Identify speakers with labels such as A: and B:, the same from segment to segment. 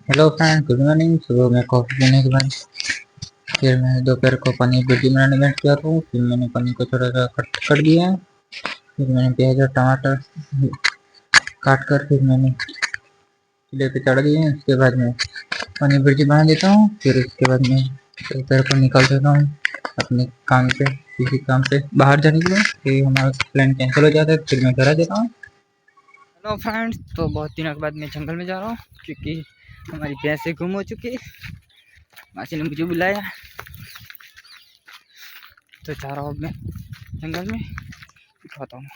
A: Hello friend, good morning. सुबह में coffee पीने के बाद फिर मैं दोपहर को पनीर भुर्जी बनाने बैठ गया था। फिर मैंने पनीर को थोड़ा सा कट कर दिया। फिर मैंने प्याज और टमाटर काट कर फिर मैंने चूल्हे पे चढ़ा दिए। उसके बाद मैं पनीर भुर्जी बना देता हूँ। फिर उसके बाद मैं दोपहर को निकल जाता हूँ अपने काम पे, किसी काम पे बाहर जाने के लिए। फिर हमारा प्लान कैंसिल हो जाता है, फिर मैं घर आ जाता हूँ।
B: हेलो फ्रेंड्स, तो बहुत दिनों के बाद मैं जंगल में जा रहा हूँ क्योंकि हमारी भैंसें गुम हो चुकी है। मासी ने मुझे बुलाया तो जा रहा हूँ मैं जंगल में, दिखाता हूँ।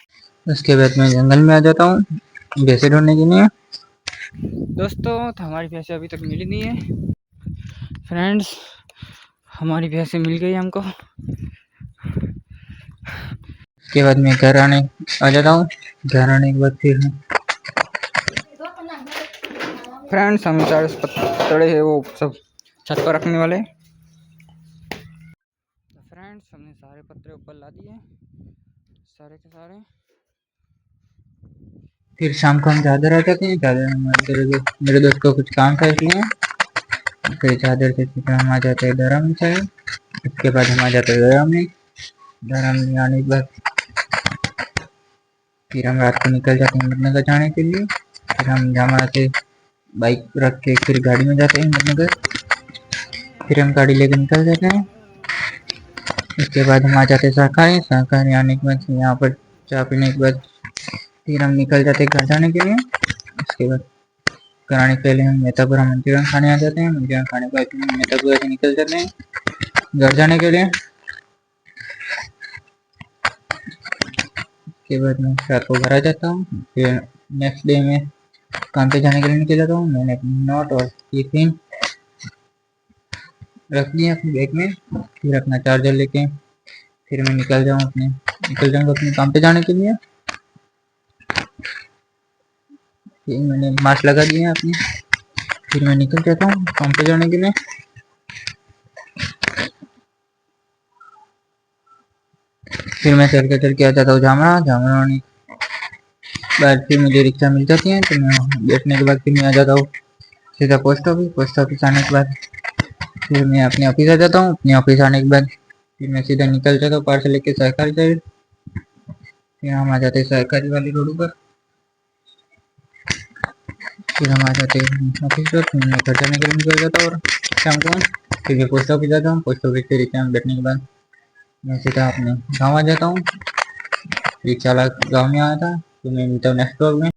A: उसके बाद मैं जंगल में आ जाता हूँ भैंसे ढूंढने के लिए।
B: दोस्तों, तो हमारी भैंसें अभी तक मिली नहीं है। फ्रेंड्स, हमारी भैंसें मिल गई हमको।
A: उसके बाद मैं घर आने आ जाता हूँ। घर आने के बाद फिर
B: फ्रेंड्स, हम सारे पत्ते है वो सब छत पर रखने वाले। तो फ्रेंड्स, हमने सारे पत्ते ऊपर ला दिए, सारे के सारे।
A: फिर शाम को हम चादर आ जाते हैं। चादर मेरे दोस्त को कुछ काम था इसलिए फिर चादर से फिर हम आ जाते हैं धर्म से। उसके बाद हम आ जाते हैं धर्म में आने के बाद फिर हम रात को निकल जाते हैं हिम्मतनगर जाने के लिए। फिर हम जहाँ से बाइक रख के फिर गाड़ी में जाते हैं हिम्मतनगर। फिर हम गाड़ी लेकर निकल जाते हैं। उसके बाद हम आ जाते हैं शाकाहारी आने के बाद यहाँ पर चाय पीने के बाद फिर हम निकल जाते हैं घर जाने के लिए। उसके बाद कराने के पहले हम मेहतापुरा मंचूरियन खाने आ जाते हैं। मंचूरियन खाने के बाद हम मेहतापुरा से निकल जाते हैं घर जाने के लिए। उसके बाद मैं रात को घर आ जाता हूँ। फिर नेक्स्ट डे में काम पे जाने के लिए निकल जाता हूँ। मैंने अपनी नोट और टिफिन रख दिया अपने बैग में। फिर अपना चार्जर लेके फिर मैं निकल जाऊँगा अपने काम पे जाने के लिए। फिर मैंने मास्क लगा दिया अपनी। फिर मैं निकल जाता हूँ काम पे जाने के लिए। फिर मैं चल के आ जाता हूँ जामरा आने के बाद फिर मुझे रिक्शा मिल जाती है। तो मैं बैठने के बाद फिर मैं आ जाता हूँ सीधा पोस्ट ऑफिस आने के बाद फिर मैं अपने ऑफिस आ जाता हूँ। अपने ऑफिस आने के बाद फिर मैं सीधा निकल जाता हूँ पार्सल लेके सहकारी साइड। फिर हम आ जाते हैं सहकारी वाली रोड पर। फिर हम आ जाते हैं ऑफिस पर। फिर मैं घर जाने के लिए निकल जाता हूँ और शाम को फिर मैं पोस्ट ऑफिस जाता हूँ। पोस्ट ऑफिस से रिक्शा में बैठने के बाद मैं सीधा अपने गाँव आ जाता हूँ। रिक्शा वाला गाँव में आया था तो मैं मिलता हूँ नेक्स्ट ब्लॉग में।